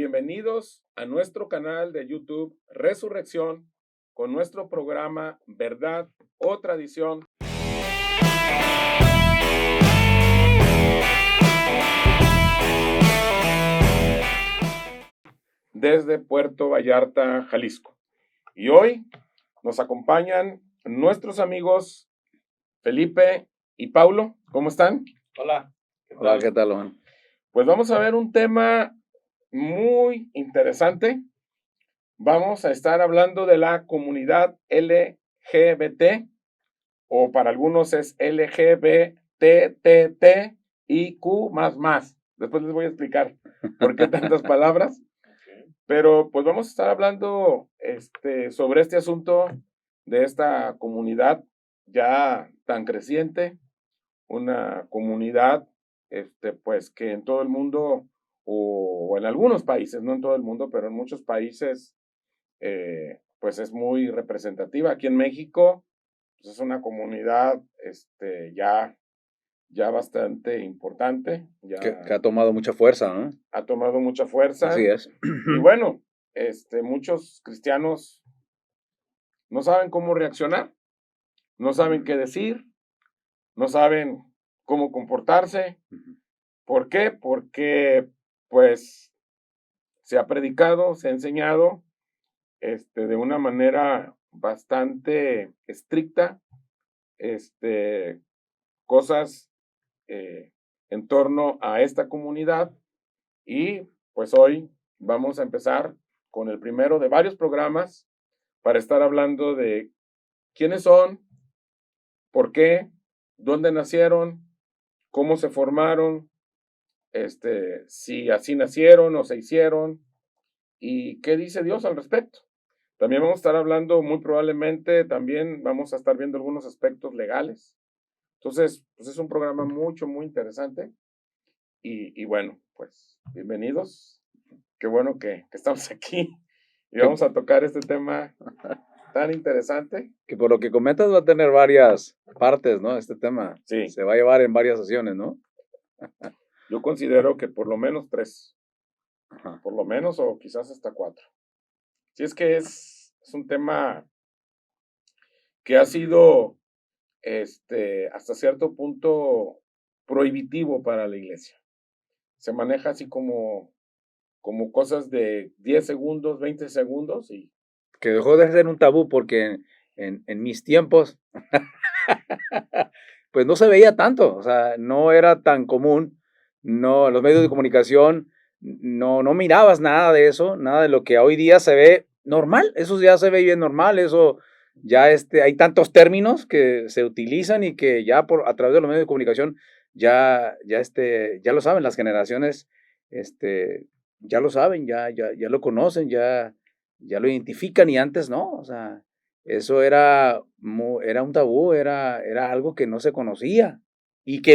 Bienvenidos a nuestro canal de YouTube Resurrección con nuestro programa Verdad o Tradición. Desde Puerto Vallarta, Jalisco. Y hoy nos acompañan nuestros amigos Felipe y Paulo. ¿Cómo están? Hola. Hola, ¿qué tal, Juan? Pues vamos a ver un tema muy interesante. Vamos a estar hablando de la comunidad LGBT, o para algunos es LGBTTIQ++. Después les voy a explicar por qué tantas palabras. Pero pues vamos a estar hablando sobre este asunto de esta comunidad ya tan creciente, una comunidad pues que en todo el mundo o en algunos países, no en todo el mundo, pero en muchos países pues es muy representativa. Aquí en México pues es una comunidad ya bastante importante. Que ha tomado mucha fuerza, ¿no? Ha tomado mucha fuerza. Así es. Y bueno, muchos cristianos no saben cómo reaccionar, no saben qué decir, no saben cómo comportarse. ¿Por qué? Porque pues se ha predicado, se ha enseñado de una manera bastante estricta, cosas en torno a esta comunidad. Y pues hoy vamos a empezar con el primero de varios programas para estar hablando de quiénes son, por qué, dónde nacieron, cómo se formaron, si así nacieron o se hicieron y qué dice Dios al respecto. También vamos a estar hablando, muy probablemente, también vamos a estar viendo algunos aspectos legales. Entonces, pues es un programa muy interesante. Y bueno, pues bienvenidos. Qué bueno que estamos aquí y vamos a tocar este tema tan interesante. Que por lo que comentas va a tener varias partes, ¿no? Este tema Sí. Se va a llevar en varias sesiones, ¿no? Yo considero que por lo menos 3. Ajá. Por lo menos, o quizás hasta 4. Si es que es un tema que ha sido hasta cierto punto prohibitivo para la iglesia. Se maneja así como cosas de 10 segundos, 20 segundos y Que dejó de ser un tabú porque en mis tiempos pues no se veía tanto, o sea, no era tan común, no, los medios de comunicación no mirabas nada de eso, nada de lo que hoy día se ve normal, eso ya se ve bien normal, eso ya hay tantos términos que se utilizan y que ya a través de los medios de comunicación ya lo saben las generaciones, ya lo saben, ya lo conocen, ya lo identifican y antes no, o sea, eso era un tabú, era algo que no se conocía y que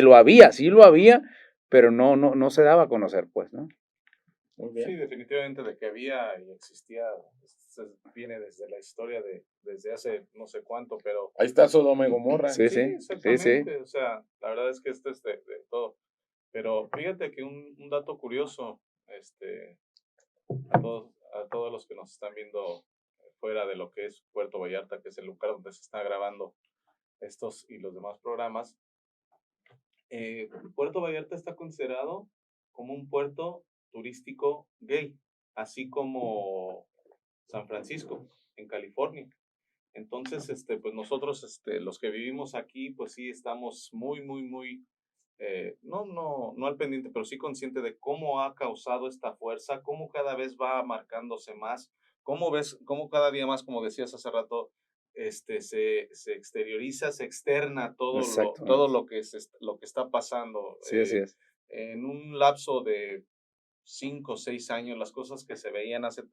sí lo había, pero no se daba a conocer, pues, ¿no? muy bien. Sí, definitivamente de que había y existía, viene desde la historia desde hace no sé cuánto, pero... Ahí está Sodoma y Gomorra. Sí, exactamente, sí. O sea, la verdad es que esto es de todo. Pero fíjate que un dato curioso, a todos los que nos están viendo fuera de lo que es Puerto Vallarta, que es el lugar donde se está grabando estos y los demás programas, Puerto Vallarta está considerado como un puerto turístico gay, así como San Francisco, en California. Entonces, pues nosotros, los que vivimos aquí, pues sí estamos muy, no al pendiente, pero sí consciente de cómo ha causado esta fuerza, cómo cada vez va marcándose más, cómo cada día más, como decías hace rato, se exterioriza, se externa todo lo que está pasando. Sí, así es. En un lapso de 5 o 6 años, las cosas que se veían hace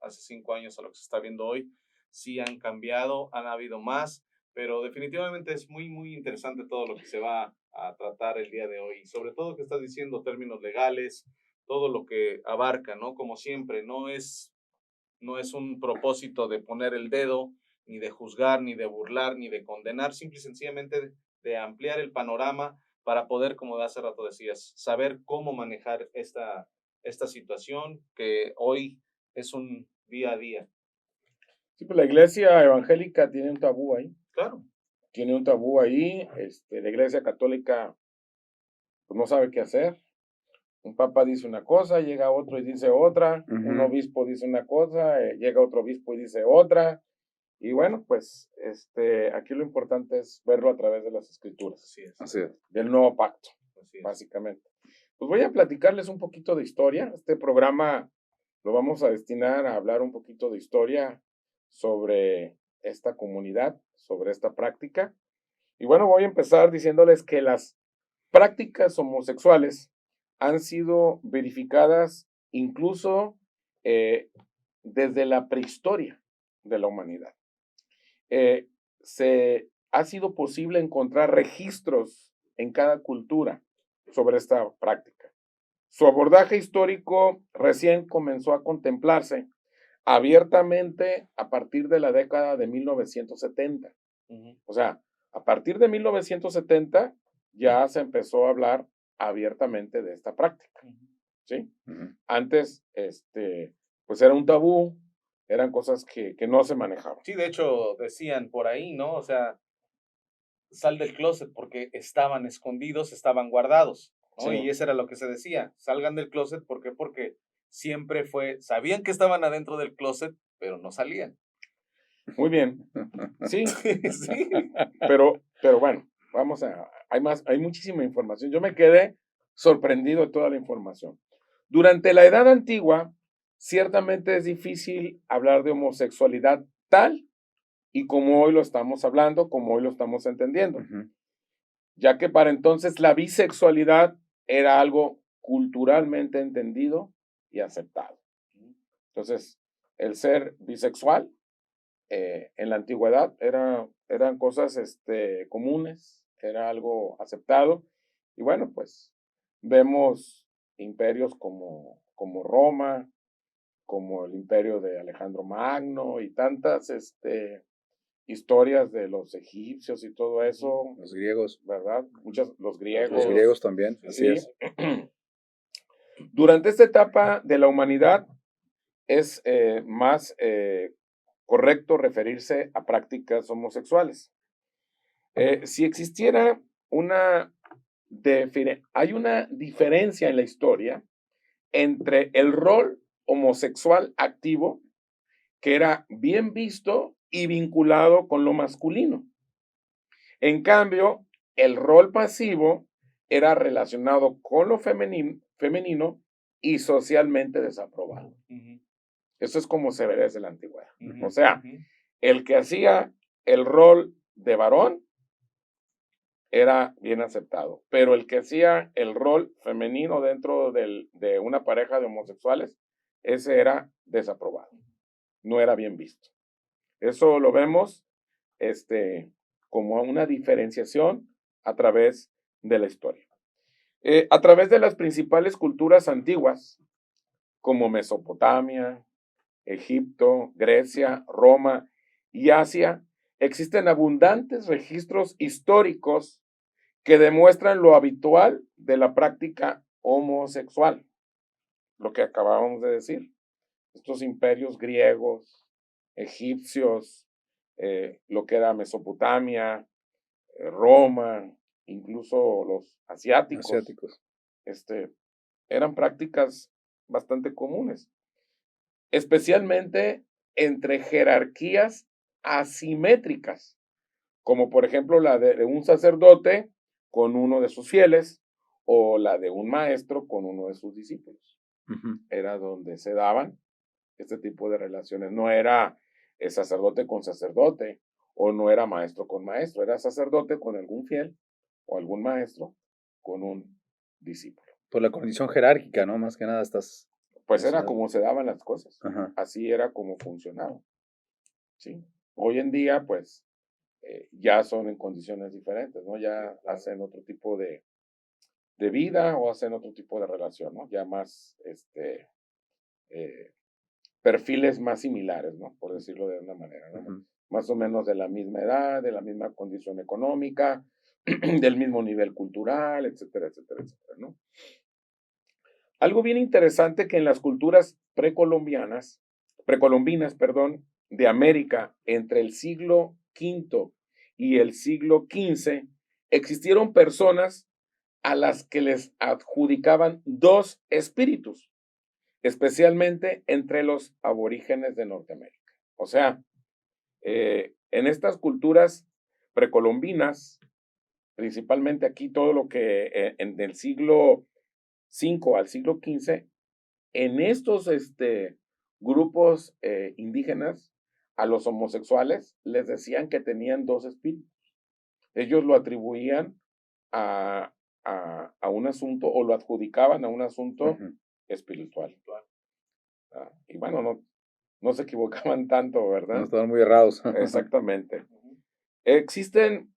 5 años a lo que se está viendo hoy, sí han cambiado, han habido más, pero definitivamente es muy interesante todo lo que se va a tratar el día de hoy. Sobre todo que estás diciendo términos legales, todo lo que abarca, ¿no? Como siempre, no es un propósito de poner el dedo, ni de juzgar, ni de burlar, ni de condenar, simple y sencillamente de ampliar el panorama para poder, como de hace rato decías, saber cómo manejar esta esta situación que hoy es un día a día. Sí, pues la iglesia evangélica tiene un tabú ahí. Claro. Tiene un tabú ahí. La iglesia católica pues, no sabe qué hacer. Un papa dice una cosa, llega otro y dice otra. Un obispo dice una cosa, llega otro obispo y dice otra. Y bueno, pues aquí lo importante es verlo a través de las escrituras. Así es. Del nuevo pacto, Así es. básicamente. Pues voy a platicarles un poquito de historia. Este programa lo vamos a destinar a hablar un poquito de historia sobre esta comunidad, sobre esta práctica. Y bueno, voy a empezar diciéndoles que las prácticas homosexuales han sido verificadas incluso desde la prehistoria de la humanidad. Se ha sido posible encontrar registros en cada cultura sobre esta práctica. Su abordaje histórico recién comenzó a contemplarse abiertamente a partir de la década de 1970. O sea, a partir de 1970 ya se empezó a hablar abiertamente de esta práctica, ¿sí? Antes, pues era un tabú, eran cosas que no se manejaban. Sí, de hecho, decían por ahí, ¿no? O sea, sal del closet porque estaban escondidos, estaban guardados, ¿no? Sí. Y eso era lo que se decía, salgan del closet, ¿por qué? Porque siempre sabían que estaban adentro del closet, pero no salían. Muy bien. Sí, Sí. pero bueno, hay muchísima información. Yo me quedé sorprendido de toda la información. Durante la Edad Antigua, ciertamente es difícil hablar de homosexualidad tal y como hoy lo estamos hablando, como hoy lo estamos entendiendo, ya que para entonces la bisexualidad era algo culturalmente entendido y aceptado. Entonces, el ser bisexual en la antigüedad eran cosas comunes, era algo aceptado. Y bueno, pues vemos imperios como Roma, como el imperio de Alejandro Magno y tantas historias de los egipcios y todo eso. Los griegos. ¿Verdad? Los griegos. Los griegos también, así Sí. es. Durante esta etapa de la humanidad es más correcto referirse a prácticas homosexuales. Si existiera hay una diferencia en la historia entre el rol homosexual activo, que era bien visto y vinculado con lo masculino. En cambio, el rol pasivo era relacionado con lo femenino y socialmente desaprobado. Eso es como se ve desde la antigüedad. O sea, el que hacía el rol de varón era bien aceptado, pero el que hacía el rol femenino dentro de una pareja de homosexuales, ese era desaprobado, no era bien visto. Eso lo vemos como una diferenciación a través de la historia. A través de las principales culturas antiguas, como Mesopotamia, Egipto, Grecia, Roma y Asia, existen abundantes registros históricos que demuestran lo habitual de la práctica homosexual, lo que acabábamos de decir. Estos imperios griegos, egipcios, lo que era Mesopotamia, Roma, incluso los asiáticos. Eran prácticas bastante comunes, especialmente entre jerarquías asimétricas, como por ejemplo la de un sacerdote con uno de sus fieles o la de un maestro con uno de sus discípulos. Era donde se daban este tipo de relaciones. No era sacerdote con sacerdote o no era maestro con maestro, era sacerdote con algún fiel o algún maestro con un discípulo. Por la condición jerárquica, ¿no? Más que nada estás... Pues era como se daban las cosas. Así era como funcionaba. ¿Sí? Hoy en día, pues, ya son en condiciones diferentes, ¿no? Ya hacen otro tipo de vida o hacen otro tipo de relación, ¿no? Ya más, perfiles más similares, ¿no? Por decirlo de una manera, ¿no? Más o menos de la misma edad, de la misma condición económica, del mismo nivel cultural, etcétera, etcétera, etcétera, ¿no? Algo bien interesante que en las culturas precolombinas, perdón, de América, entre el siglo V y el siglo XV, existieron personas a las que les adjudicaban dos espíritus, especialmente entre los aborígenes de Norteamérica. O sea, en estas culturas precolombinas, principalmente aquí todo lo que en el siglo V al siglo XV, en estos grupos indígenas, a los homosexuales les decían que tenían dos espíritus. Ellos lo atribuían a un asunto o lo adjudicaban a un asunto espiritual. Y bueno, no se equivocaban tanto, No ¿verdad? estaban muy errados. Exactamente. Existen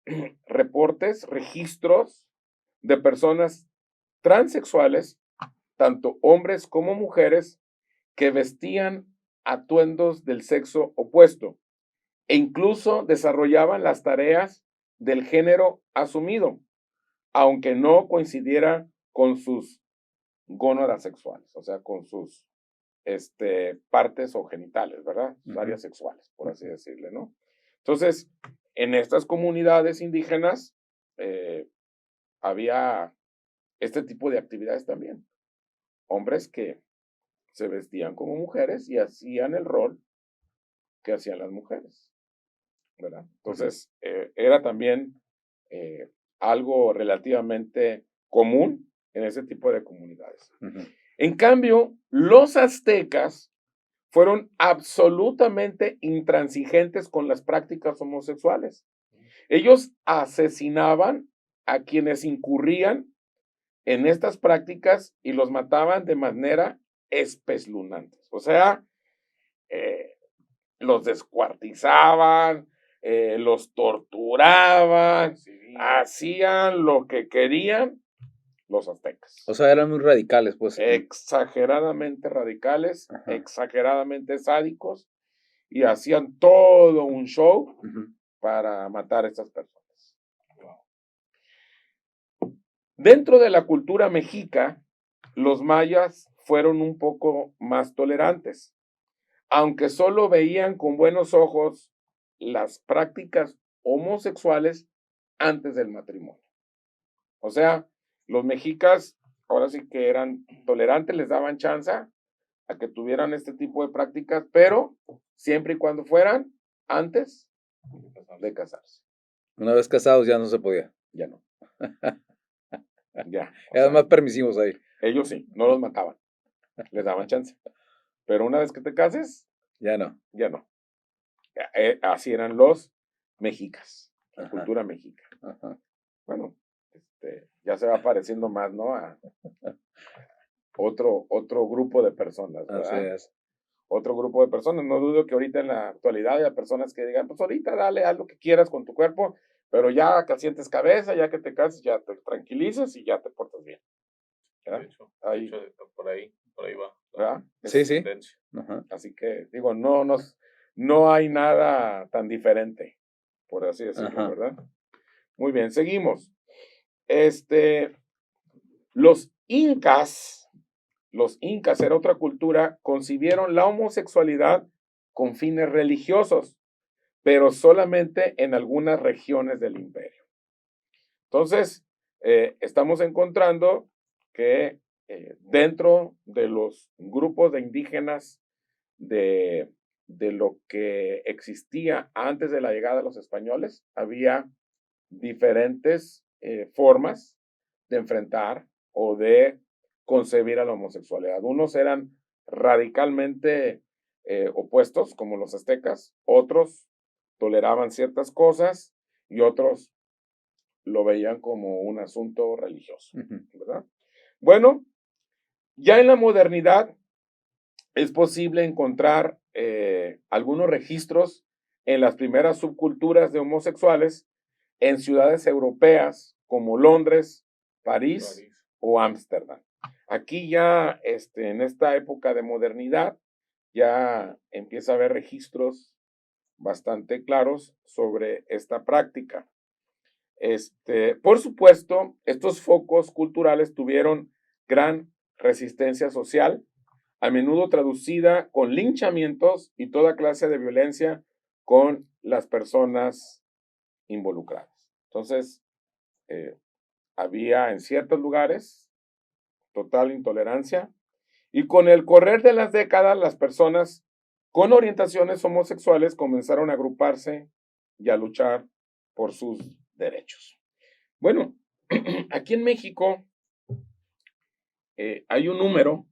reportes, registros de personas transexuales, tanto hombres como mujeres, que vestían atuendos del sexo opuesto e incluso desarrollaban las tareas del género asumido, aunque no coincidiera con sus gónadas sexuales, o sea, con sus partes o genitales, ¿verdad? Sus áreas sexuales, por así decirle, ¿no? Entonces, en estas comunidades indígenas había este tipo de actividades también. Hombres que se vestían como mujeres y hacían el rol que hacían las mujeres, ¿verdad? Entonces, era también algo relativamente común en ese tipo de comunidades. En cambio, los aztecas fueron absolutamente intransigentes con las prácticas homosexuales. Ellos asesinaban a quienes incurrían en estas prácticas y los mataban de manera espeluznante. O sea, los descuartizaban, los torturaban, hacían lo que querían los aztecas. O sea, eran muy radicales, pues. Exageradamente radicales, exageradamente sádicos, y hacían todo un show para matar a estas personas. Dentro de la cultura mexica, los mayas fueron un poco más tolerantes, aunque solo veían con buenos ojos las prácticas homosexuales antes del matrimonio. O sea, los mexicas ahora sí que eran tolerantes, les daban chance a que tuvieran este tipo de prácticas, pero siempre y cuando fueran antes de casarse. Una vez casados ya no se podía. Ya no. Ya. Eran más permisivos ahí. Ellos sí, no los mataban, les daban chance. Pero una vez que te cases, ya no. Ya no. Así eran los mexicas, la cultura mexica. Bueno, ya se va pareciendo más, ¿no? A otro grupo de personas, ¿verdad? Así es. Otro grupo de personas. No dudo que ahorita en la actualidad haya personas que digan, pues ahorita dale, haz lo que quieras con tu cuerpo, pero ya que sientes cabeza, ya que te cases, ya te tranquilizas y ya te portas bien. De hecho, por ahí va. ¿Verdad? Sí, sí. Así que, digo, no hay nada tan diferente, por así decirlo, ¿verdad? Muy bien, seguimos. Los incas era otra cultura, concibieron la homosexualidad con fines religiosos, pero solamente en algunas regiones del imperio. Entonces, estamos encontrando que dentro de los grupos de indígenas de lo que existía antes de la llegada de los españoles, había diferentes formas de enfrentar o de concebir a la homosexualidad. Unos eran radicalmente opuestos, como los aztecas, otros toleraban ciertas cosas y otros lo veían como un asunto religioso, ¿verdad? Bueno, ya en la modernidad es posible encontrar algunos registros en las primeras subculturas de homosexuales en ciudades europeas como Londres, París o Ámsterdam. Aquí ya en esta época de modernidad ya empieza a haber registros bastante claros sobre esta práctica. Por supuesto, estos focos culturales tuvieron gran resistencia social, a menudo traducida con linchamientos y toda clase de violencia con las personas involucradas. Entonces, había en ciertos lugares total intolerancia, y con el correr de las décadas, las personas con orientaciones homosexuales comenzaron a agruparse y a luchar por sus derechos. Bueno, aquí en México hay un número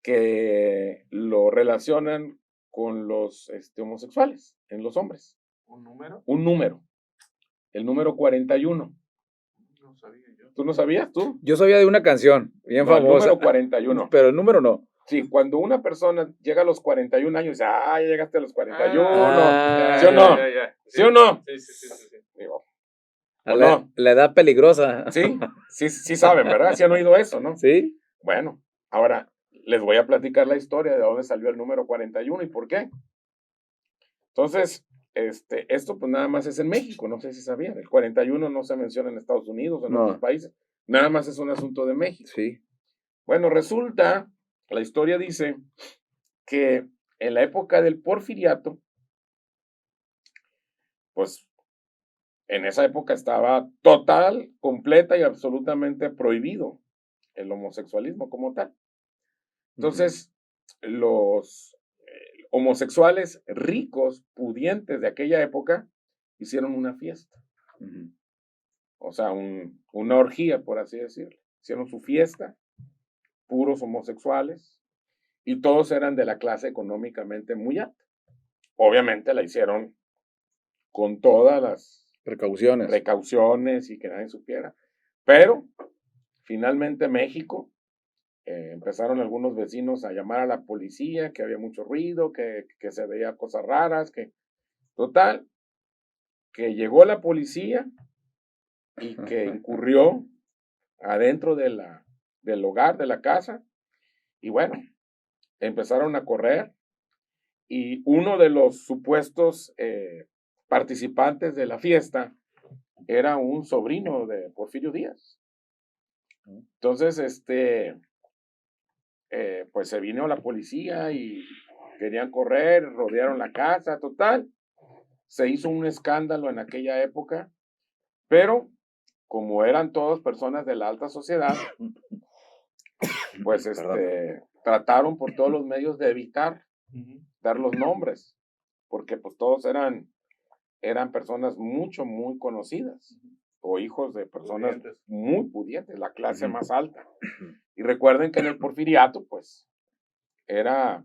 que lo relacionan con los homosexuales, en los hombres. ¿Un número? Un número, el número 41. No sabía yo. ¿Tú no sabías, tú? Yo sabía de una canción bien No, el famosa. número 41. Pero el número no. Sí, cuando una persona llega a los 41 años, dice, ya llegaste a los 41. Ah, ¿Sí o no? ¿Sí o no? Sí. Digo, A ¿o la, no? la edad peligrosa. Sí saben, ¿verdad? Sí han oído eso, ¿no? ¿Sí? Bueno, ahora les voy a platicar la historia de dónde salió el número 41 y por qué. Entonces, esto pues nada más es en México, no sé si sabían. El 41 no se menciona en Estados Unidos o en otros países. Nada más es un asunto de México. Sí. Bueno, resulta, la historia dice que en la época del Porfiriato, pues en esa época estaba total, completa y absolutamente prohibido el homosexualismo como tal. Entonces, los homosexuales ricos, pudientes de aquella época, hicieron una fiesta. O sea, una orgía, por así decirlo. Hicieron su fiesta, puros homosexuales, y todos eran de la clase económicamente muy alta. Obviamente la hicieron con todas las precauciones y que nadie supiera. Pero finalmente México, empezaron algunos vecinos a llamar a la policía, que había mucho ruido, que se veía cosas raras, total, que llegó la policía y que incurrió adentro del hogar, de la casa, y bueno, empezaron a correr, y uno de los supuestos participantes de la fiesta era un sobrino de Porfirio Díaz. Entonces, pues se vino la policía y querían correr, rodearon la casa, total. Se hizo un escándalo en aquella época, pero como eran todas personas de la alta sociedad, pues trataron por todos los medios de evitar dar los nombres, porque pues todos eran personas muy conocidas, o hijos de personas muy pudientes, la clase más alta. Y recuerden que en el Porfiriato, pues, era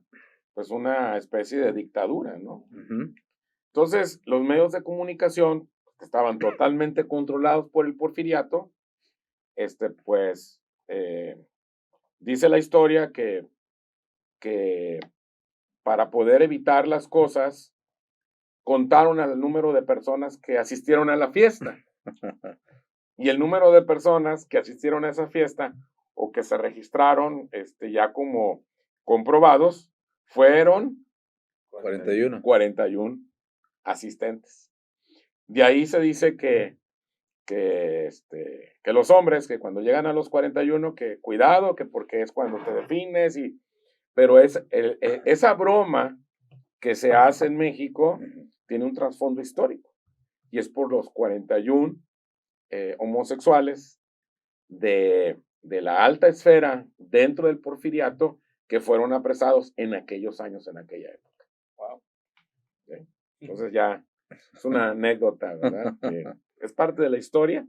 pues una especie de dictadura, ¿no? Entonces, los medios de comunicación que estaban totalmente controlados por el Porfiriato, pues, dice la historia que para poder evitar las cosas, contaron al número de personas que asistieron a la fiesta. Y el número de personas que asistieron a esa fiesta o que se registraron ya como comprobados fueron 41 asistentes. De ahí se dice que los hombres, que cuando llegan a los 41, que cuidado, que porque es cuando te defines, pero esa broma que se hace en México tiene un trasfondo histórico, y es por los 41 homosexuales de la alta esfera dentro del Porfiriato que fueron apresados en aquellos años, en aquella época. Wow. ¿Sí? Entonces ya es una anécdota, ¿verdad? Que es parte de la historia,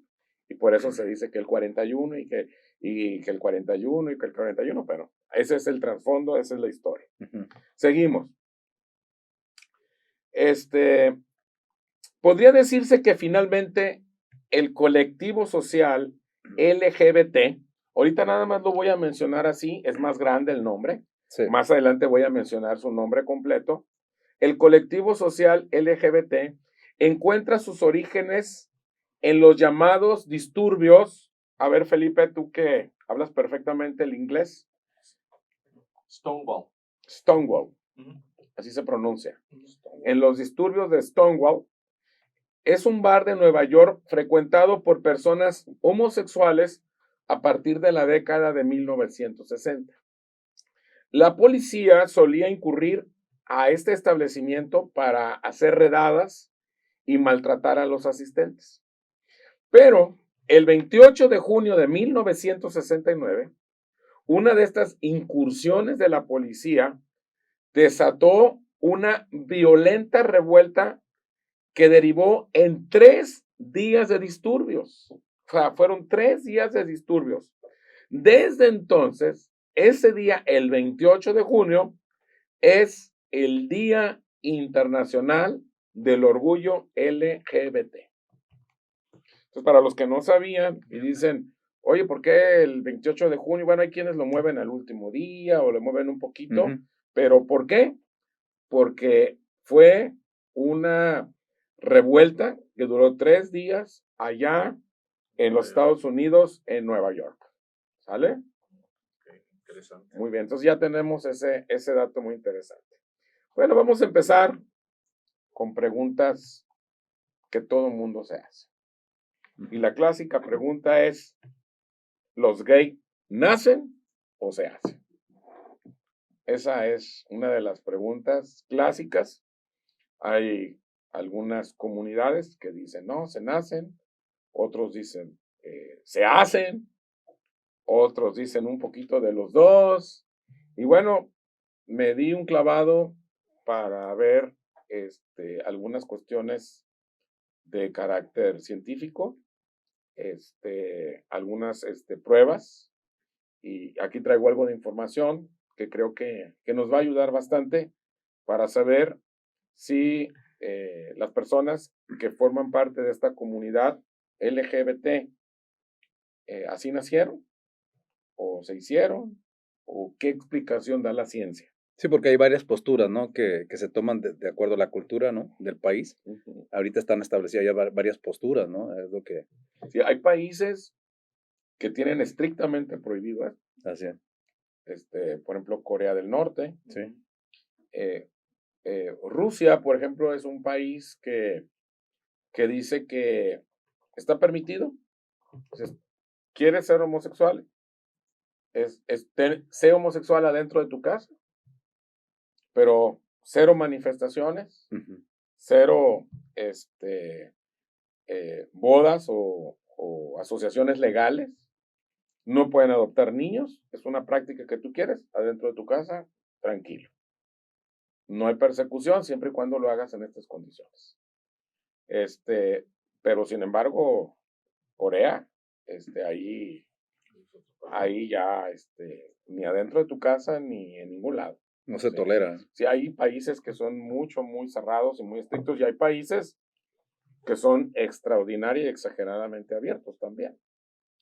y por eso se dice que el 41 y que el 41 y que el 41, pero ese es el trasfondo, esa es la historia. Seguimos. Podría decirse que finalmente el colectivo social LGBT, ahorita nada más lo voy a mencionar así, es más grande el nombre, más adelante voy a mencionar su nombre completo. El colectivo social LGBT encuentra sus orígenes en los llamados disturbios. A ver, Felipe, tú que hablas perfectamente el inglés. Stonewall. Así se pronuncia. En los disturbios de Stonewall, es un bar de Nueva York frecuentado por personas homosexuales a partir de la década de 1960. La policía solía incurrir a este establecimiento para hacer redadas y maltratar a los asistentes. Pero el 28 de junio de 1969, una de estas incursiones de la policía desató una violenta revuelta que derivó en 3 días de disturbios. O sea, fueron 3 días de disturbios. Desde entonces, ese día, el 28 de junio, es el Día Internacional del Orgullo LGBT. Entonces, para los que no sabían y dicen, oye, ¿por qué el 28 de junio? Bueno, hay quienes lo mueven al último día o lo mueven un poquito, pero ¿por qué? Porque fue una revuelta que duró 3 días allá en los Estados Unidos, en Nueva York. ¿Sale? Interesante. Muy bien, entonces ya tenemos ese dato muy interesante. Bueno, vamos a empezar con preguntas que todo el mundo se hace. Y la clásica pregunta es, ¿los gays nacen o se hacen? Esa es una de las preguntas clásicas. Hay algunas comunidades que dicen, no, se nacen. Otros dicen, se hacen. Otros dicen un poquito de los dos. Y bueno, me di un clavado para ver algunas cuestiones de carácter científico, algunas pruebas, y aquí traigo algo de información que creo que nos va a ayudar bastante para saber si las personas que forman parte de esta comunidad LGBT así nacieron o se hicieron o qué explicación da la ciencia. Sí, porque hay varias posturas, ¿no? Que se toman de acuerdo a la cultura, ¿no? Del país. Uh-huh. Ahorita están establecidas ya varias posturas, ¿no? Es lo que... Sí, hay países que tienen estrictamente prohibido esto. Así es. Por ejemplo, Corea del Norte. Sí. Rusia, por ejemplo, es un país que dice que está permitido. Entonces, ¿quieres ser homosexual? Sé homosexual adentro de tu casa, pero 0 manifestaciones, Uh-huh. 0 bodas o asociaciones legales. No pueden adoptar niños. Es una práctica que tú quieres adentro de tu casa, tranquilo. No hay persecución siempre y cuando lo hagas en estas condiciones. Pero sin embargo, Corea, ahí ya, ni adentro de tu casa ni en ningún lado. No se tolera. Sí, hay países que son muy cerrados y muy estrictos, y hay países que son extraordinariamente y exageradamente abiertos también,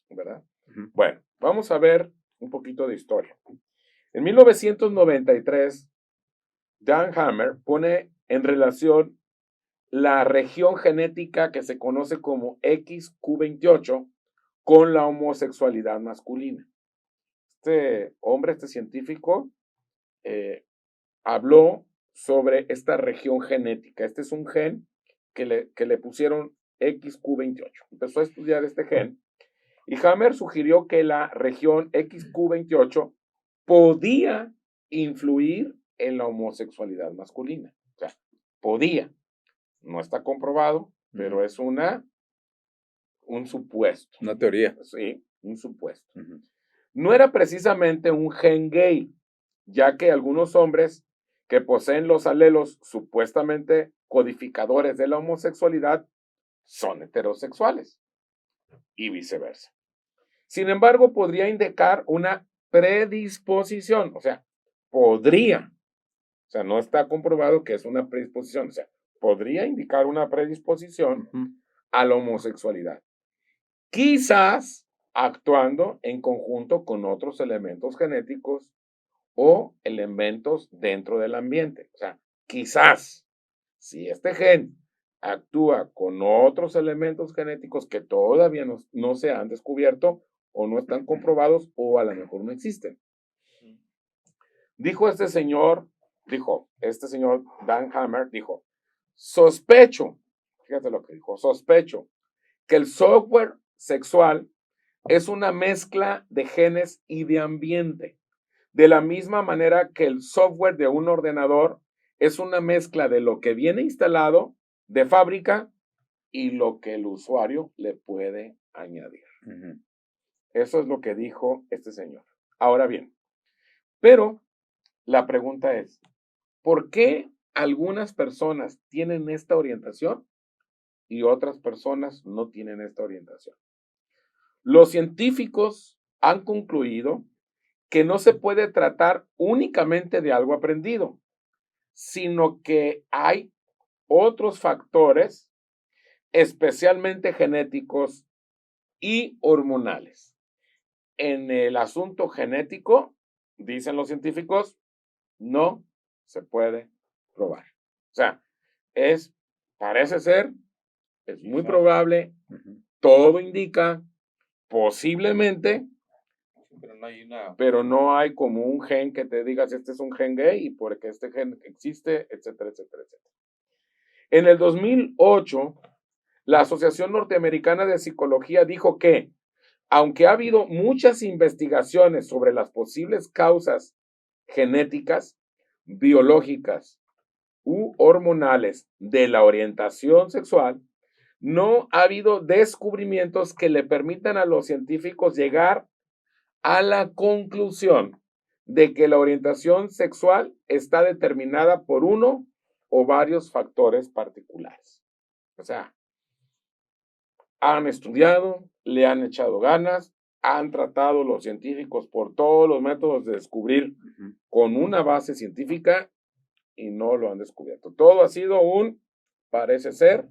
¿verdad? Uh-huh. Bueno, vamos a ver un poquito de historia. En 1993, Dan Hammer pone en relación la región genética que se conoce como XQ28 con la homosexualidad masculina. Este hombre, este científico, habló sobre esta región genética. Este es un gen que le pusieron XQ28. Empezó a estudiar este gen y Hammer sugirió que la región XQ28 podía influir en la homosexualidad masculina. O sea, podía. No está comprobado, pero es un supuesto. Una teoría. Sí, un supuesto. Uh-huh. No era precisamente un gen gay, ya que algunos hombres que poseen los alelos supuestamente codificadores de la homosexualidad son heterosexuales y viceversa. Sin embargo, podría indicar una predisposición, o sea, podría, o sea, no está comprobado que es una predisposición, o sea, podría indicar una predisposición a la homosexualidad. Quizás actuando en conjunto con otros elementos genéticos o elementos dentro del ambiente. O sea, quizás, si este gen actúa con otros elementos genéticos que todavía no se han descubierto o no están comprobados o a lo mejor no existen. Dijo este señor Dan Hammer, dijo, sospecho, fíjate lo que dijo, sospecho que el software sexual es una mezcla de genes y de ambiente. De la misma manera que el software de un ordenador es una mezcla de lo que viene instalado de fábrica y lo que el usuario le puede añadir. Ujú. Eso es lo que dijo este señor. Ahora bien, pero la pregunta es, ¿por qué algunas personas tienen esta orientación y otras personas no tienen esta orientación? Los científicos han concluido que no se puede tratar únicamente de algo aprendido, sino que hay otros factores, especialmente genéticos y hormonales. En el asunto genético, dicen los científicos, no se puede probar. O sea, parece ser, es muy probable, Ujú. todo indica, posiblemente, Pero no hay una... pero no hay como un gen que te digas, este es un gen gay y porque este gen existe, etcétera, etcétera, etcétera. En el 2008, la Asociación Norteamericana de Psicología dijo que, aunque ha habido muchas investigaciones sobre las posibles causas genéticas, biológicas u hormonales de la orientación sexual, no ha habido descubrimientos que le permitan a los científicos llegar a la conclusión de que la orientación sexual está determinada por uno o varios factores particulares. O sea, han estudiado, le han echado ganas, han tratado los científicos por todos los métodos de descubrir Ujú. con una base científica y no lo han descubierto. Todo ha sido parece ser,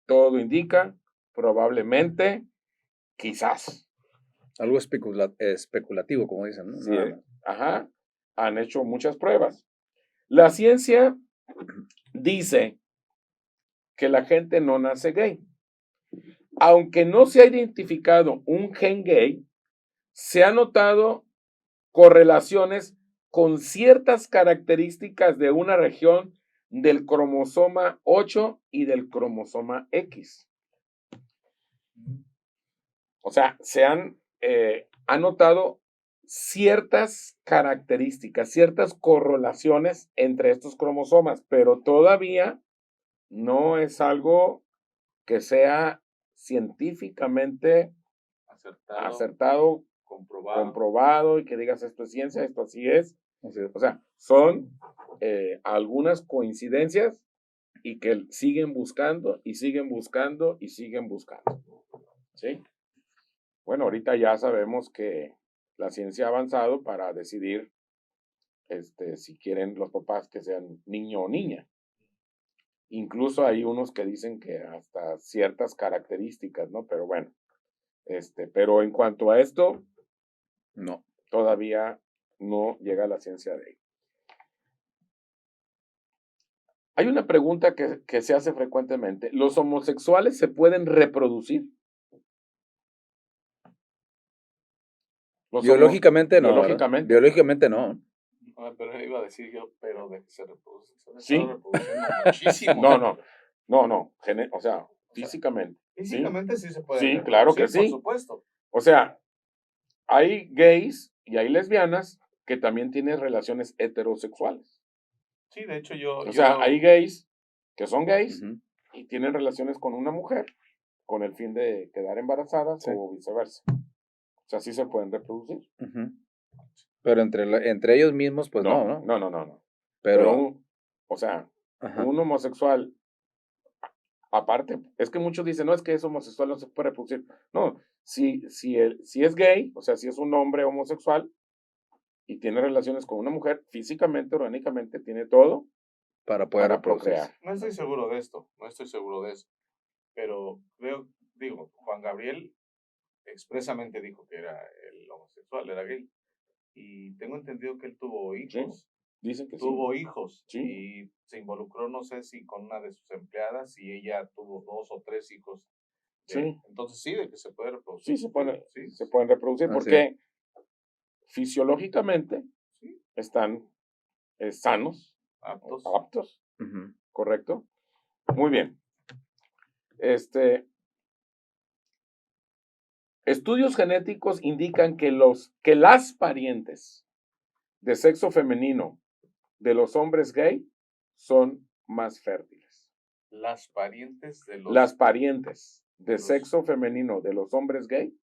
todo indica, probablemente, quizás. Algo especulativo, como dicen, ¿no? Sí, Nada más. ajá, han hecho muchas pruebas. La ciencia dice que la gente no nace gay. Aunque no se ha identificado un gen gay, se han notado correlaciones con ciertas características de una región del cromosoma 8 y del cromosoma X. O sea, han notado ciertas características, ciertas correlaciones entre estos cromosomas, pero todavía no es algo que sea científicamente acertado, comprobado y que digas esto es ciencia, esto así es. Así es. O sea, son algunas coincidencias y que siguen buscando y siguen buscando y siguen buscando. ¿Sí? Bueno, ahorita ya sabemos que la ciencia ha avanzado para decidir si quieren los papás que sean niño o niña. Incluso hay unos que dicen que hasta ciertas características, ¿no? Pero bueno, pero en cuanto a esto, No. todavía no llega la ciencia de ahí. Hay una pregunta que se hace frecuentemente. ¿Los homosexuales se pueden reproducir? Biológicamente no, ¿verdad? Biológicamente. Biológicamente no. pero iba a decir yo, pero de que se reproducen. Se han Sí. estado reproduciendo muchísimo. No. O sea, físicamente. Físicamente sí se puede. Sí, claro que sí. Por supuesto. O sea, hay gays y hay lesbianas que también tienen relaciones heterosexuales. Sí, de hecho O sea, hay gays que son gays Ujú. y tienen relaciones con una mujer con el fin de quedar embarazadas Sí. o viceversa. O sea, sí se pueden reproducir. Ujú. Pero entre ellos mismos, pues no. No. Pero, O sea, ajá. un homosexual, aparte, es que muchos dicen, no, es que es homosexual, no se puede reproducir. No, si es gay, o sea, si es un hombre homosexual y tiene relaciones con una mujer, físicamente, orgánicamente, tiene todo Para poder para reproducirse. procrear. No estoy seguro de esto, pero Juan Gabriel expresamente dijo que era el homosexual, era gay. Y tengo entendido que él tuvo hijos. Dicen que Tuvo hijos Sí. y se involucró, no sé si con una de sus empleadas y ella tuvo 2 o 3 hijos. Sí. Entonces sí, de que se puede reproducir. Sí, se pueden reproducir Así porque fisiológicamente Sí, están sanos, aptos, Ujú. ¿correcto? Muy bien. Estudios genéticos indican que las parientes de sexo femenino de los hombres gay son más fértiles. Las parientes de Las parientes de los- sexo femenino de los hombres gay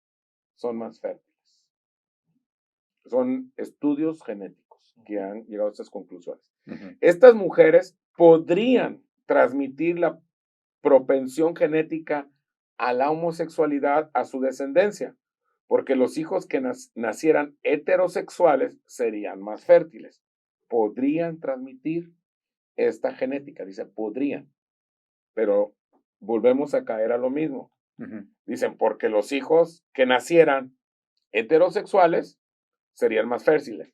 son más fértiles. Son estudios genéticos que han llegado a estas conclusiones. Estas mujeres podrían transmitir la propensión genética a la homosexualidad a su descendencia, porque los hijos que nacieran heterosexuales serían más fértiles. Podrían transmitir esta genética, dice, podrían, pero volvemos a caer a lo mismo. Dicen, porque los hijos que nacieran heterosexuales serían más fértiles,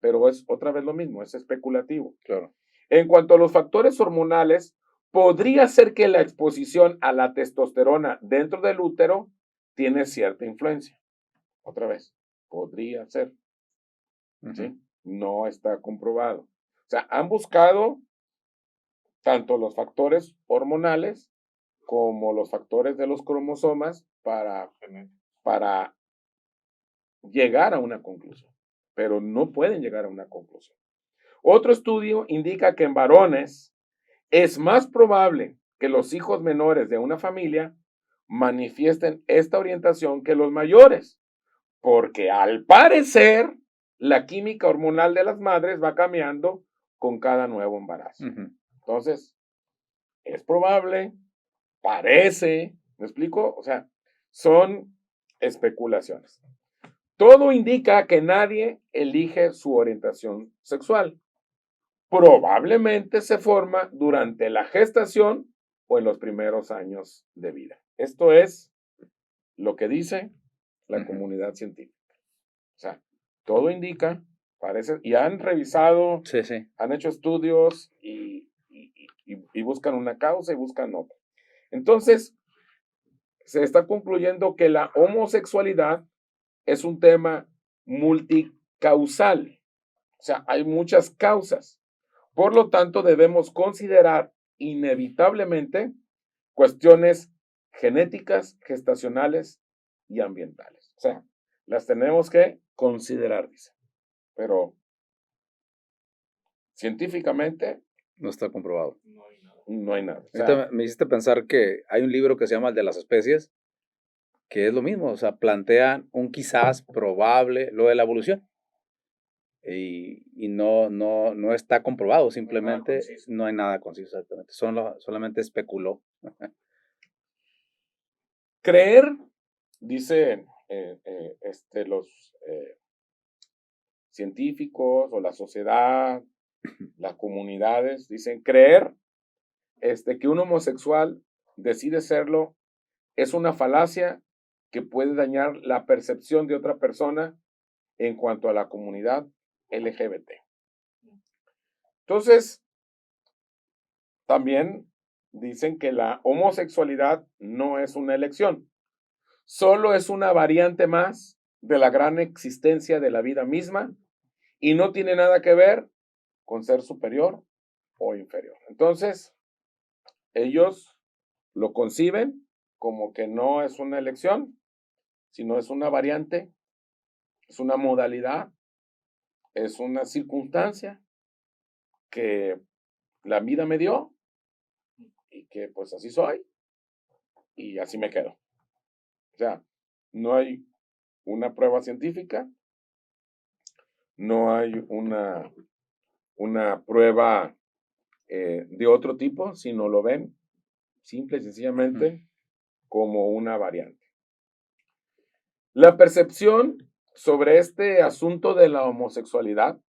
pero es otra vez lo mismo, es especulativo. Claro. En cuanto a los factores hormonales, podría ser que la exposición a la testosterona dentro del útero tiene cierta influencia. Otra vez, podría ser. ¿Sí? No está comprobado. O sea, han buscado tanto los factores hormonales como los factores de los cromosomas para llegar a una conclusión, pero no pueden llegar a una conclusión. Otro estudio indica que en varones es más probable que los hijos menores de una familia manifiesten esta orientación que los mayores, porque al parecer la química hormonal de las madres va cambiando con cada nuevo embarazo. Entonces, es probable, parece, ¿me explico? O sea, son especulaciones. Todo indica que nadie elige su orientación sexual. Probablemente se forma durante la gestación o en los primeros años de vida. Esto es lo que dice la comunidad científica. O sea, todo indica, parece, y han revisado, han hecho estudios y buscan una causa y buscan otra. Entonces, se está concluyendo que la homosexualidad es un tema multicausal. O sea, hay muchas causas. Por lo tanto, debemos considerar inevitablemente cuestiones genéticas, gestacionales y ambientales. O sea, las tenemos que considerar, dice. Pero científicamente no está comprobado. No hay nada. O sea, ahorita me hiciste pensar que hay un libro que se llama El de las especies, que es lo mismo, o sea, plantean un quizás probable, lo de la evolución. Y no está comprobado, simplemente no hay nada conciso, exactamente. Solamente especuló. Creer, dicen los científicos o la sociedad, las comunidades, dicen creer que un homosexual decide serlo es una falacia que puede dañar la percepción de otra persona en cuanto a la comunidad LGBT. Entonces, también dicen que la homosexualidad no es una elección, solo es una variante más de la gran existencia de la vida misma y no tiene nada que ver con ser superior o inferior. Entonces, ellos lo conciben como que no es una elección, sino es una variante, es una modalidad, es una circunstancia que la vida me dio y que pues así soy y así me quedo. O sea, no hay una prueba científica, no hay una prueba de otro tipo, sino lo ven simple y sencillamente como una variante. La percepción sobre este asunto de la homosexualidad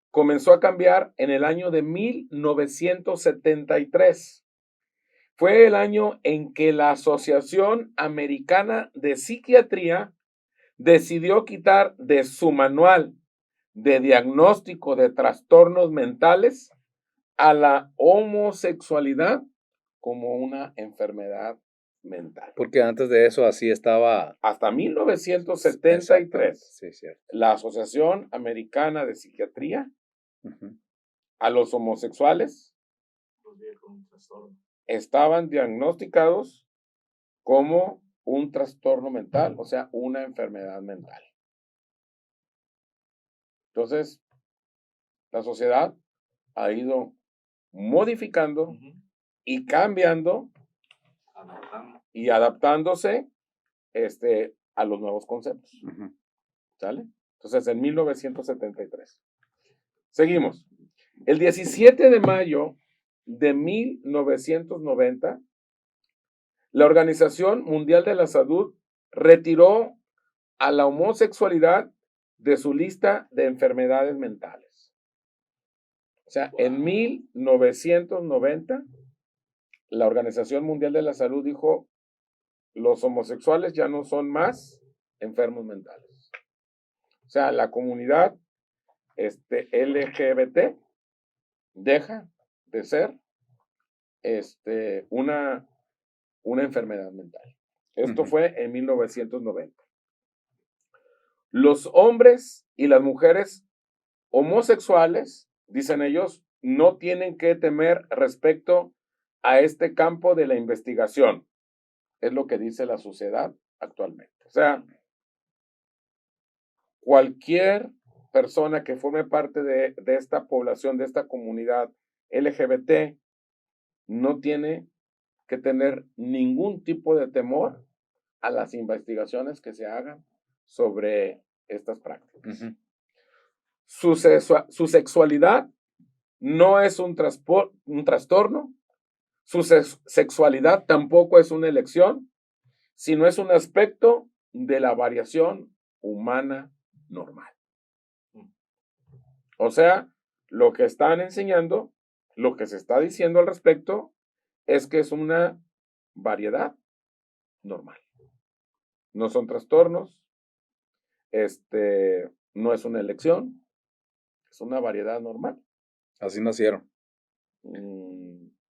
comenzó a cambiar en el año de 1973. Fue el año en que la Asociación Americana de Psiquiatría decidió quitar de su manual de diagnóstico de trastornos mentales a la homosexualidad como una enfermedad mental. Porque antes de eso así estaba. Hasta 1973, sí, cierto. la Asociación Americana de Psiquiatría a los homosexuales estaban diagnosticados como un trastorno mental, o sea, una enfermedad mental. Entonces, la sociedad ha ido modificando y cambiando y adaptándose a los nuevos conceptos. ¿Sale? Entonces, en 1973. Seguimos. El 17 de mayo de 1990, la Organización Mundial de la Salud retiró a la homosexualidad de su lista de enfermedades mentales. O sea, en 1990, la Organización Mundial de la Salud dijo, los homosexuales ya no son más enfermos mentales. O sea, la comunidad LGBT deja de ser una enfermedad mental. Esto fue en 1990. Los hombres y las mujeres homosexuales, dicen ellos, no tienen que temer respecto a este campo de la investigación. Es lo que dice la sociedad actualmente. O sea, cualquier persona que forme parte de esta población, de esta comunidad LGBT, no tiene que tener ningún tipo de temor a las investigaciones que se hagan sobre estas prácticas. Su sexualidad no es un trastorno, su sexualidad tampoco es una elección, sino es un aspecto de la variación humana normal. O sea, lo que están enseñando, lo que se está diciendo al respecto, es que es una variedad normal. No son trastornos, no es una elección, es una variedad normal. Así nacieron.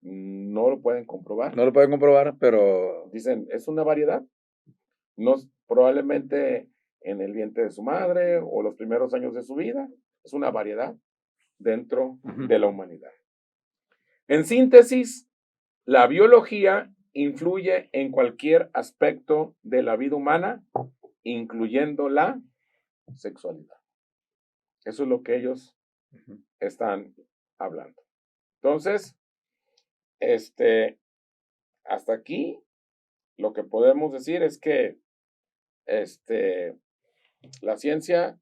No lo pueden comprobar. No lo pueden comprobar, pero... Dicen, es una variedad. No, probablemente en el vientre de su madre o los primeros años de su vida. Es una variedad dentro de la humanidad. En síntesis, la biología influye en cualquier aspecto de la vida humana, incluyendo la sexualidad. Eso es lo que ellos están hablando. Entonces, hasta aquí lo que podemos decir es que la ciencia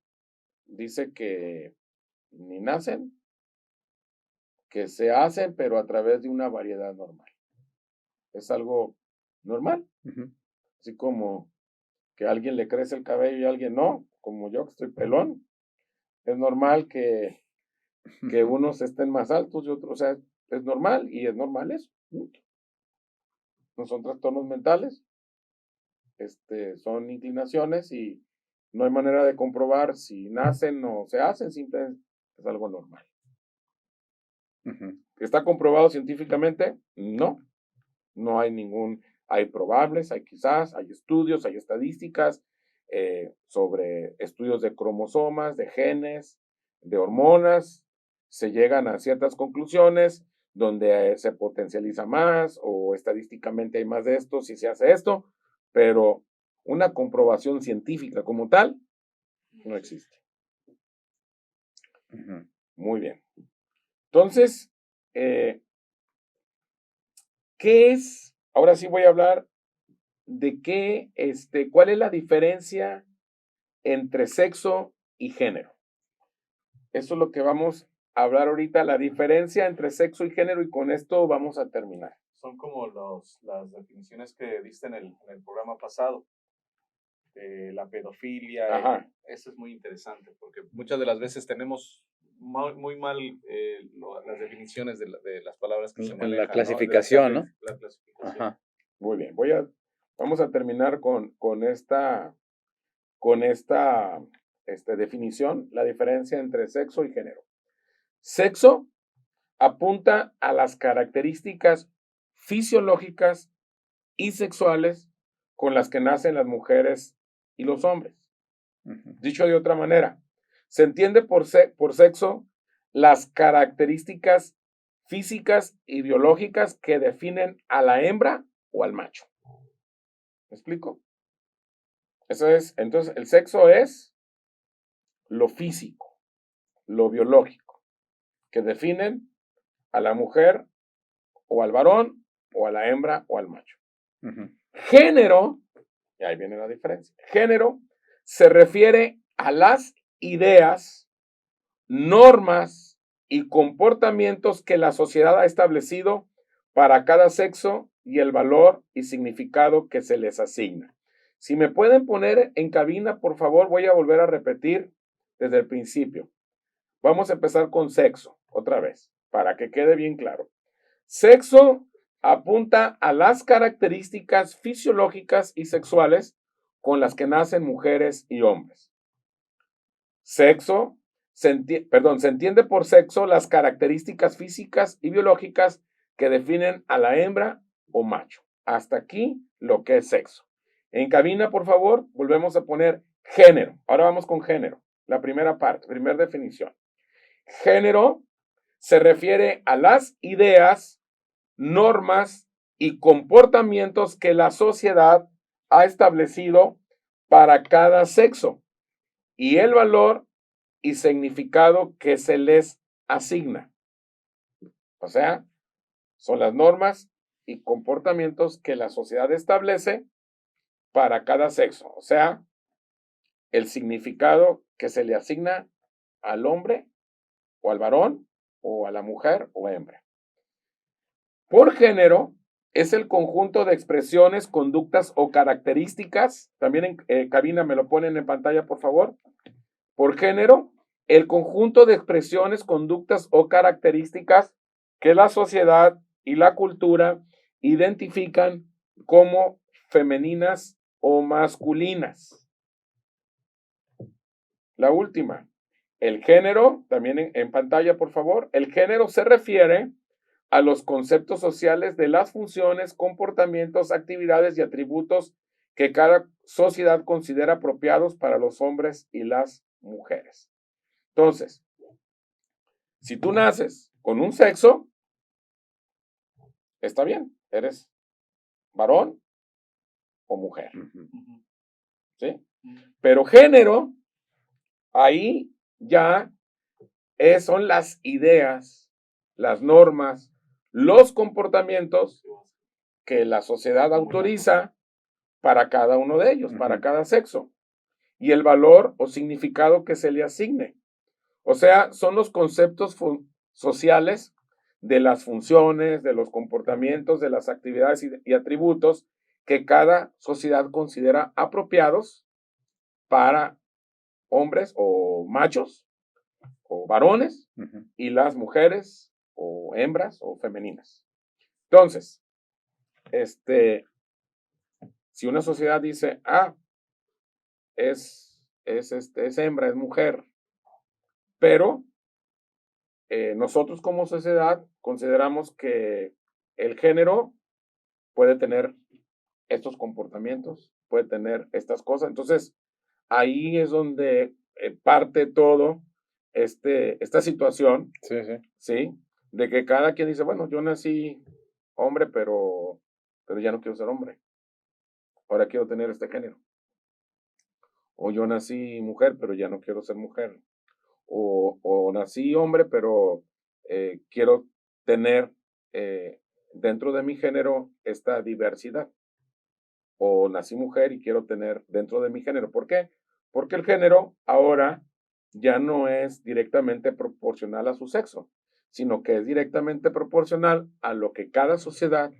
dice que ni nacen, que se hacen, pero a través de una variedad normal. Es algo normal. Así como que a alguien le crece el cabello y a alguien no, como yo que estoy pelón. Es normal que unos estén más altos y otros, o sea, es normal y es normal eso. No son trastornos mentales, son inclinaciones y no hay manera de comprobar si nacen o se hacen, simplemente es algo normal. ¿Está comprobado científicamente? No. No hay hay probables, hay quizás, hay estudios, hay estadísticas sobre estudios de cromosomas, de genes, de hormonas. Se llegan a ciertas conclusiones donde se potencializa más o estadísticamente hay más de esto si se hace esto, pero una comprobación científica como tal no existe. Muy bien. Entonces, ¿qué es? Ahora sí voy a hablar de cuál es la diferencia entre sexo y género. Eso es lo que vamos a hablar ahorita, la diferencia entre sexo y género, y con esto vamos a terminar. Son como las definiciones que diste en el programa pasado, de la pedofilia. Eso es muy interesante, porque muchas de las veces tenemos muy mal las definiciones de las palabras que se manejan. La clasificación, ¿no? La clasificación. Muy bien, vamos a terminar con esta definición, la diferencia entre sexo y género. Sexo apunta a las características fisiológicas y sexuales con las que nacen las mujeres y los hombres. Dicho de otra manera, se entiende por sexo las características físicas y biológicas que definen a la hembra o al macho. ¿Me explico? Eso es, entonces el sexo es lo físico, lo biológico, que definen a la mujer o al varón o a la hembra o al macho. Ujú. Género, y ahí viene la diferencia, género se refiere a las ideas, normas y comportamientos que la sociedad ha establecido para cada sexo y el valor y significado que se les asigna. Si me pueden poner en cabina, por favor, voy a volver a repetir desde el principio. Vamos a empezar con sexo, otra vez, para que quede bien claro. Sexo apunta a las características fisiológicas y sexuales con las que nacen mujeres y hombres. Sexo, se entiende por sexo las características físicas y biológicas que definen a la hembra o macho. Hasta aquí lo que es sexo. En cabina, por favor, volvemos a poner género. Ahora vamos con género. La primera parte, primera definición. Género se refiere a las ideas, normas y comportamientos que la sociedad ha establecido para cada sexo y el valor y significado que se les asigna. O sea, son las normas y comportamientos que la sociedad establece para cada sexo. O sea, el significado que se le asigna al hombre o al varón o a la mujer o hembra. Por género es el conjunto de expresiones, conductas o características. También en cabina me lo ponen en pantalla, por favor. Por género, el conjunto de expresiones, conductas o características que la sociedad y la cultura identifican como femeninas o masculinas. La última, el género, también en pantalla, por favor. El género se refiere a los conceptos sociales de las funciones, comportamientos, actividades y atributos que cada sociedad considera apropiados para los hombres y las mujeres. Entonces, si tú naces con un sexo, está bien, eres varón o mujer, ¿sí? Pero género, ahí ya son las ideas, las normas, los comportamientos que la sociedad autoriza para cada uno de ellos, para cada sexo, y el valor o significado que se le asigne. O sea, son los conceptos sociales de las funciones, de los comportamientos, de las actividades y atributos que cada sociedad considera apropiados para hombres o machos o varones y las mujeres o hembras o femeninas. Entonces, si una sociedad dice, es hembra, es mujer, pero nosotros como sociedad consideramos que el género puede tener estos comportamientos, puede tener estas cosas. Entonces, ahí es donde parte todo esta situación, ¿sí? De que cada quien dice, bueno, yo nací hombre, pero ya no quiero ser hombre. Ahora quiero tener este género. O yo nací mujer, pero ya no quiero ser mujer. O nací hombre, pero quiero tener dentro de mi género esta diversidad. O nací mujer y quiero tener dentro de mi género. ¿Por qué? Porque el género ahora ya no es directamente proporcional a su sexo, sino que es directamente proporcional a lo que cada sociedad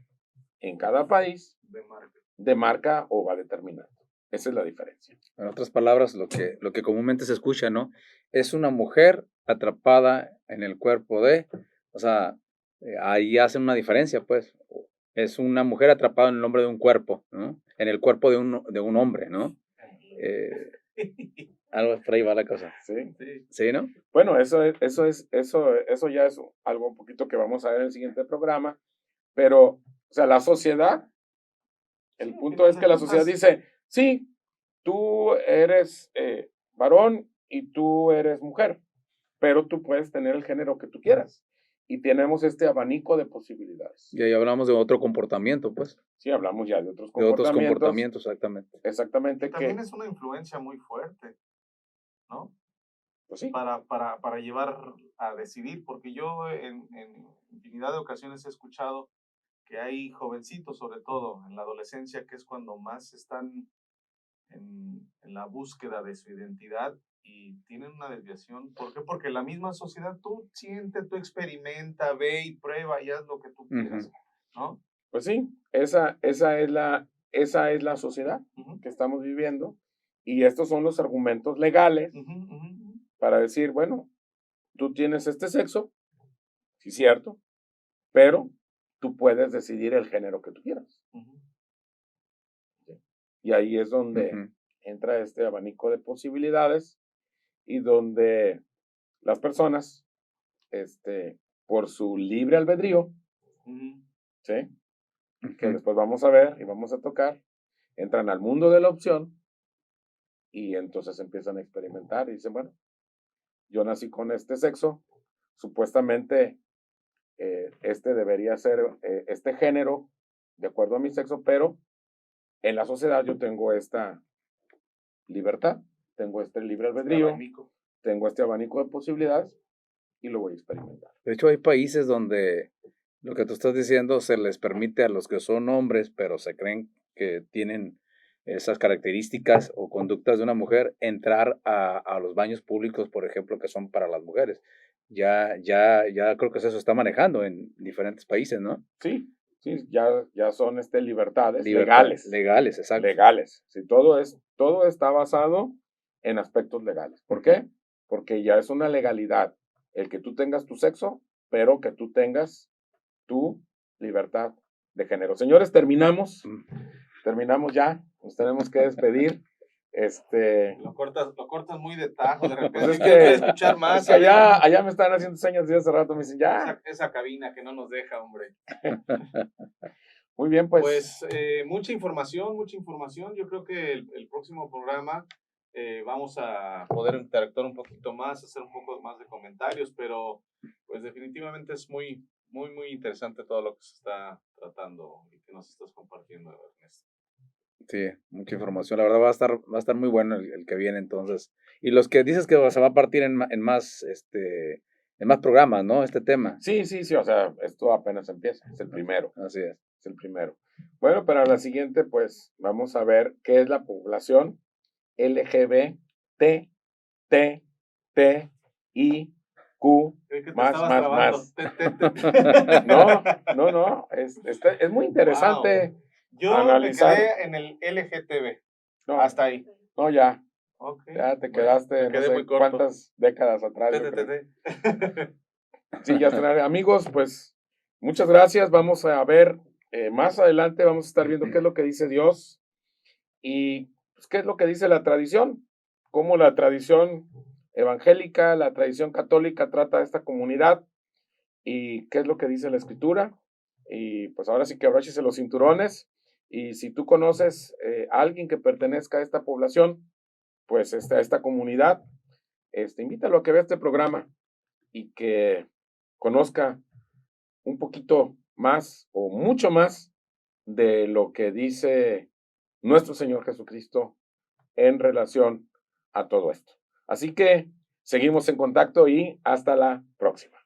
en cada país demarca o va determinando. Esa es la diferencia. En otras palabras, lo que comúnmente se escucha, ¿no? Es una mujer atrapada en el cuerpo de, o sea, ahí hacen una diferencia, pues. Es una mujer atrapada en el nombre de un cuerpo, ¿no? En el cuerpo de un hombre, ¿no? Algo por ahí va la cosa. Sí. Sí, ¿no? Bueno, eso ya es algo un poquito que vamos a ver en el siguiente programa, pero, o sea, la sociedad, el punto es que la sociedad dice, sí, tú eres varón y tú eres mujer, pero tú puedes tener el género que tú quieras. y tenemos este abanico de posibilidades. Y ahí hablamos de otro comportamiento, pues. Sí, hablamos ya de otros De otros comportamientos. comportamientos, exactamente. Exactamente. También es una influencia muy fuerte, ¿no? Pues sí. Para llevar a decidir, porque yo en infinidad de ocasiones he escuchado que hay jovencitos, sobre todo en la adolescencia, que es cuando más están en la búsqueda de su identidad y tienen una desviación. ¿Por qué? Porque la misma sociedad, tú siente, tú experimenta, ve y prueba y haz lo que tú quieras, ¿no? Pues sí, esa es la sociedad que estamos viviendo, y estos son los argumentos legales para decir, bueno, tú tienes este sexo, sí, cierto, pero tú puedes decidir el género que tú quieras. Y ahí es donde entra este abanico de posibilidades y donde las personas, por su libre albedrío, ¿sí? Que después vamos a ver y vamos a tocar, entran al mundo de la opción y entonces empiezan a experimentar y dicen, bueno, yo nací con este sexo, supuestamente debería ser este género de acuerdo a mi sexo, pero en la sociedad yo tengo esta libertad, tengo este libre albedrío, tengo este abanico de posibilidades y lo voy a experimentar. De hecho, hay países donde lo que tú estás diciendo se les permite a los que son hombres, pero se creen que tienen esas características o conductas de una mujer, entrar a los baños públicos, por ejemplo, que son para las mujeres. Ya creo que eso se está manejando en diferentes países, ¿no? Sí, ya son libertades legales. Legales, exacto. Legales. Sí, todo está basado en aspectos legales. ¿Por qué? Porque ya es una legalidad el que tú tengas tu sexo, pero que tú tengas tu libertad de género. Señores, terminamos ya, nos tenemos que despedir. Lo cortas muy de tajo, de repente. Pues quiero escuchar más. Es que allá me están haciendo señas desde hace rato, me dicen ya. Esa cabina que no nos deja, hombre. Muy bien, pues. Pues mucha información. Yo creo que el próximo programa vamos a poder interactuar un poquito más, hacer un poco más de comentarios, pero pues definitivamente es muy, muy, muy interesante todo lo que se está tratando y que nos estás compartiendo, Ernesto. Sí, mucha información. La verdad va a estar muy bueno el que viene entonces. Y los que dices que se va a partir en más programas, ¿no? Este tema. Sí, o sea, esto apenas empieza, es el primero. Así es. Es el primero. Bueno, para la siguiente, pues, vamos a ver qué es la población LGBTTIQ más. No, es muy interesante. Wow. Yo analizar. me quedé en el LGTB. No, hasta ahí. No, ya. Okay. Ya te quedaste no sé cuántas décadas atrás. Sí, ya está. Amigos, pues muchas gracias. Vamos a ver más adelante, vamos a estar viendo qué es lo que dice Dios y pues, qué es lo que dice la tradición, cómo la tradición evangélica, la tradición católica trata a esta comunidad y qué es lo que dice la Escritura. Y pues ahora sí que abróchese los cinturones. Y si tú conoces a alguien que pertenezca a esta población, pues a esta comunidad, invítalo a que vea este programa y que conozca un poquito más o mucho más de lo que dice nuestro Señor Jesucristo en relación a todo esto. Así que seguimos en contacto y hasta la próxima.